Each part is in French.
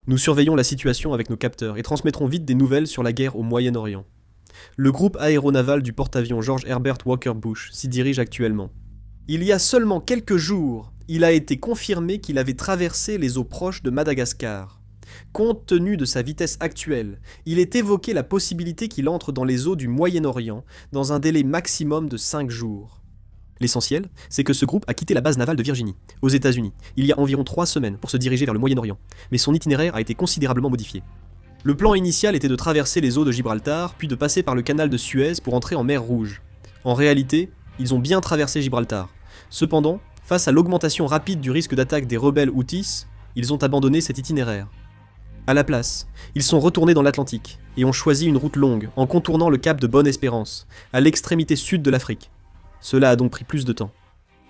Nous surveillons la situation avec nos capteurs et transmettrons vite des nouvelles sur la guerre au Moyen-Orient. Le groupe aéronaval du porte-avions George Herbert Walker Bush s'y dirige actuellement. Il y a seulement quelques jours, il a été confirmé qu'il avait traversé les eaux proches de Madagascar. Compte tenu de sa vitesse actuelle, il est évoqué la possibilité qu'il entre dans les eaux du Moyen-Orient dans un délai maximum de 5 jours. L'essentiel, c'est que ce groupe a quitté la base navale de Virginie, aux États-Unis, il y a environ 3 semaines pour se diriger vers le Moyen-Orient, mais son itinéraire a été considérablement modifié. Le plan initial était de traverser les eaux de Gibraltar, puis de passer par le canal de Suez pour entrer en mer Rouge. En réalité, ils ont bien traversé Gibraltar. Cependant, face à l'augmentation rapide du risque d'attaque des rebelles Houthis, ils ont abandonné cet itinéraire. À la place, ils sont retournés dans l'Atlantique et ont choisi une route longue en contournant le cap de Bonne-Espérance, à l'extrémité sud de l'Afrique. Cela a donc pris plus de temps.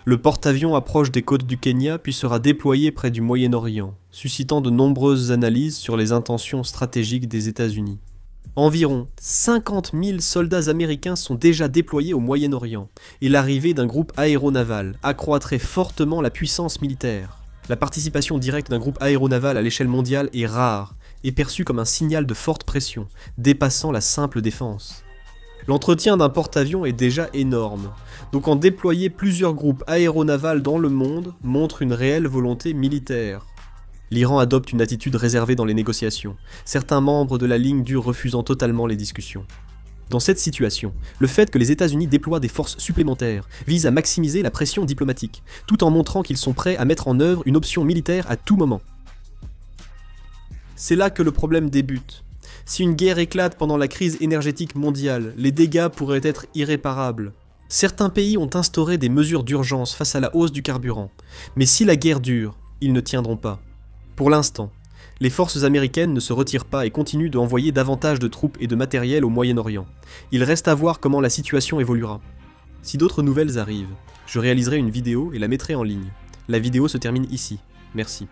Le porte-avions approche des côtes du Kenya puis sera déployé près du Moyen-Orient, suscitant de nombreuses analyses sur les intentions stratégiques des États-Unis. Environ 50 000 soldats américains sont déjà déployés au Moyen-Orient, et l'arrivée d'un groupe aéronaval accroîtrait fortement la puissance militaire. La participation directe d'un groupe aéronaval à l'échelle mondiale est rare, et perçue comme un signal de forte pression, dépassant la simple défense. L'entretien d'un porte-avions est déjà énorme, donc en déployer plusieurs groupes aéronavals dans le monde montre une réelle volonté militaire. L'Iran adopte une attitude réservée dans les négociations, certains membres de la ligne dure refusant totalement les discussions. Dans cette situation, le fait que les États-Unis déploient des forces supplémentaires vise à maximiser la pression diplomatique, tout en montrant qu'ils sont prêts à mettre en œuvre une option militaire à tout moment. C'est là que le problème débute. Si une guerre éclate pendant la crise énergétique mondiale, les dégâts pourraient être irréparables. Certains pays ont instauré des mesures d'urgence face à la hausse du carburant, mais si la guerre dure, ils ne tiendront pas. Pour l'instant, les forces américaines ne se retirent pas et continuent d'envoyer davantage de troupes et de matériel au Moyen-Orient. Il reste à voir comment la situation évoluera. Si d'autres nouvelles arrivent, je réaliserai une vidéo et la mettrai en ligne. La vidéo se termine ici. Merci.